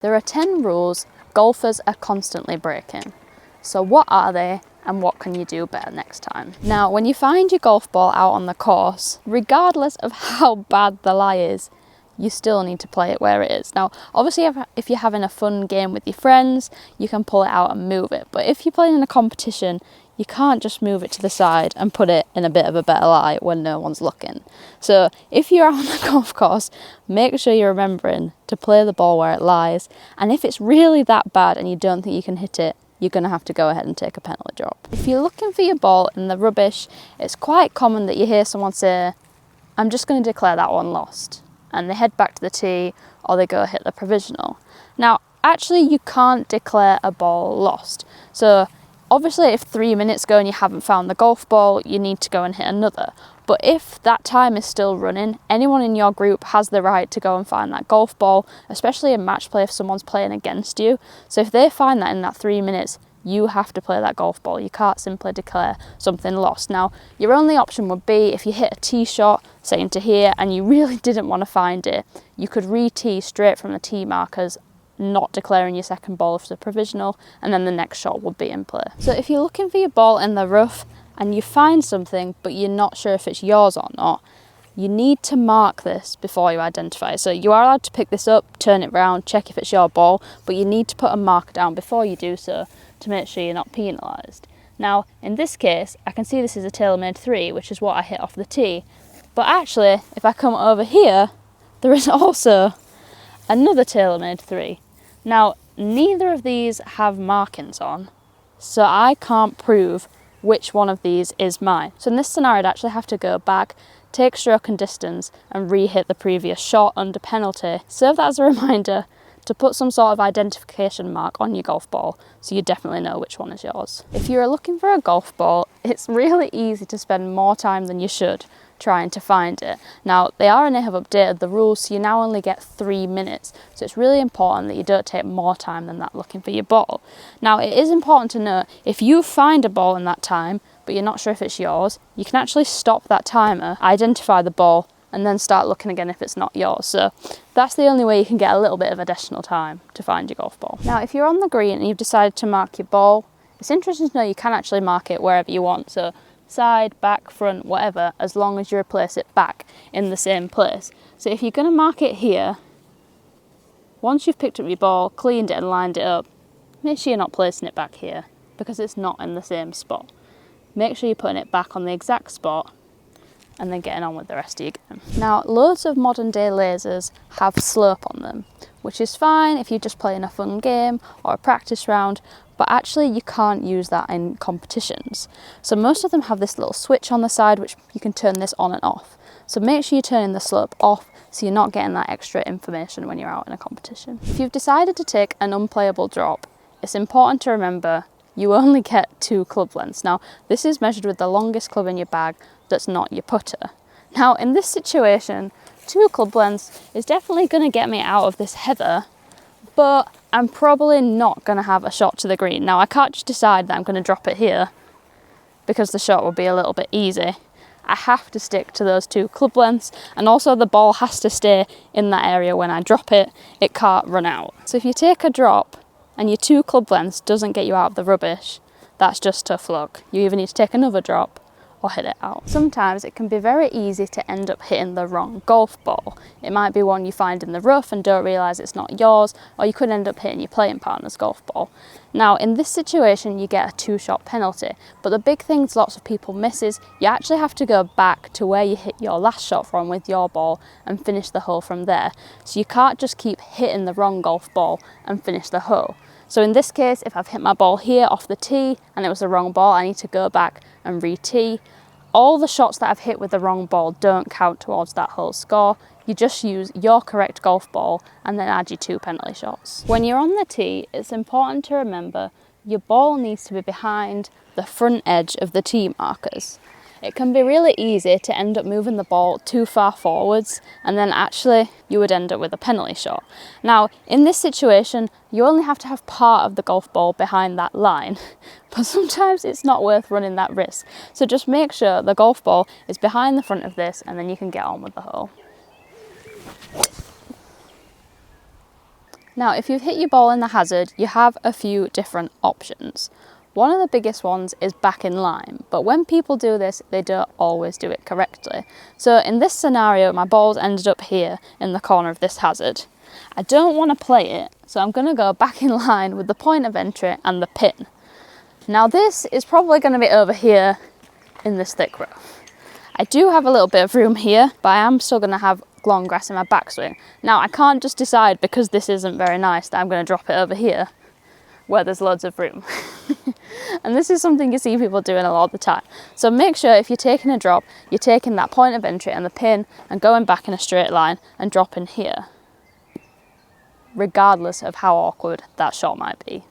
There are 10 rules golfers are constantly breaking. So what are they and what can you do better next time? Now, when you find your golf ball out on the course, regardless of how bad the lie is, you still need to play it where it is. Now, obviously, if you're having a fun game with your friends, you can pull it out and move it. But if you're playing in a competition, you can't just move it to the side and put it in a bit of a better lie when no one's looking. So if you're on a golf course, make sure you're remembering to play the ball where it lies. And if it's really that bad and you don't think you can hit it, you're going to have to go ahead and take a penalty drop. If you're looking for your ball in the rubbish, it's quite common that you hear someone say, "I'm just going to declare that one lost." And they head back to the tee or they go hit the provisional. Now, actually, you can't declare a ball lost. So obviously, if 3 minutes go and you haven't found the golf ball, you need to go and hit another. But if that time is still running, anyone in your group has the right to go and find that golf ball, especially in match play if someone's playing against you. So if they find that in that 3 minutes, you have to play that golf ball. You can't simply declare something lost. Now, your only option would be if you hit a tee shot, say into here, and you really didn't want to find it, you could re-tee straight from the tee markers, not declaring your second ball for the provisional, and then the next shot would be in play. So if you're looking for your ball in the rough and you find something but you're not sure if it's yours or not, you need to mark this before you identify. So you are allowed to pick this up, turn it round, check if it's your ball, but you need to put a marker down before you do so to make sure you're not penalised. Now, in this case, I can see this is a TaylorMade 3, which is what I hit off the tee. But actually, if I come over here, there is also another TaylorMade 3. Now, neither of these have markings on, so I can't prove which one of these is mine. So in this scenario, I'd actually have to go back, take stroke and distance, and re-hit the previous shot under penalty. Serve that as a reminder to put some sort of identification mark on your golf ball so you definitely know which one is yours. If you're looking for a golf ball, it's really easy to spend more time than you should trying to find it. Now, they have updated the rules, so you now only get 3 minutes. So it's really important that you don't take more time than that looking for your ball. Now, it is important to note, if you find a ball in that time, but you're not sure if it's yours, you can actually stop that timer, identify the ball, and then start looking again if it's not yours. So that's the only way you can get a little bit of additional time to find your golf ball. Now, if you're on the green and you've decided to mark your ball, it's interesting to know you can actually mark it wherever you want. So side, back, front, whatever, as long as you replace it back in the same place. So if you're going to mark it here, once you've picked up your ball, cleaned it and lined it up, make sure you're not placing it back here because it's not in the same spot. Make sure you're putting it back on the exact spot and then getting on with the rest of your game. Now, loads of modern day lasers have slope on them, which is fine if you're just playing a fun game or a practice round, but actually you can't use that in competitions. So most of them have this little switch on the side which you can turn this on and off. So make sure you're turning the slope off so you're not getting that extra information when you're out in a competition. If you've decided to take an unplayable drop, it's important to remember you only get 2 club lengths. Now, this is measured with the longest club in your bag that's not your putter. Now, in this situation, 2 club lengths is definitely going to get me out of this heather, but I'm probably not going to have a shot to the green. Now, I can't just decide that I'm going to drop it here because the shot will be a little bit easy. I have to stick to those 2 club lengths, and also the ball has to stay in that area when I drop it. It can't run out. So if you take a drop and your 2 club lengths doesn't get you out of the rubbish, that's just tough luck. You either need to take another drop or hit it out. Sometimes it can be very easy to end up hitting the wrong golf ball. It might be one you find in the rough and don't realise it's not yours, or you could end up hitting your playing partner's golf ball. Now, in this situation, you get a 2-shot penalty, but the big thing lots of people miss is you actually have to go back to where you hit your last shot from with your ball and finish the hole from there. So you can't just keep hitting the wrong golf ball and finish the hole. So in this case, if I've hit my ball here off the tee and it was the wrong ball, I need to go back and re-tee. All the shots that I've hit with the wrong ball don't count towards that whole score. You just use your correct golf ball and then add your 2 penalty shots. When you're on the tee, it's important to remember your ball needs to be behind the front edge of the tee markers. It can be really easy to end up moving the ball too far forwards, and then actually you would end up with a penalty shot. Now, in this situation, you only have to have part of the golf ball behind that line, but sometimes it's not worth running that risk. So just make sure the golf ball is behind the front of this, and then you can get on with the hole. Now, if you've hit your ball in the hazard, you have a few different options. One of the biggest ones is back in line, but when people do this, they don't always do it correctly. So in this scenario, my ball's ended up here in the corner of this hazard. I don't want to play it, so I'm going to go back in line with the point of entry and the pin. Now this is probably going to be over here in this thick rough. I do have a little bit of room here, but I am still going to have long grass in my backswing. Now I can't just decide because this isn't very nice that I'm going to drop it over here where there's loads of room. And this is something you see people doing a lot of the time. So make sure if you're taking a drop, you're taking that point of entry and the pin and going back in a straight line and dropping here, regardless of how awkward that shot might be.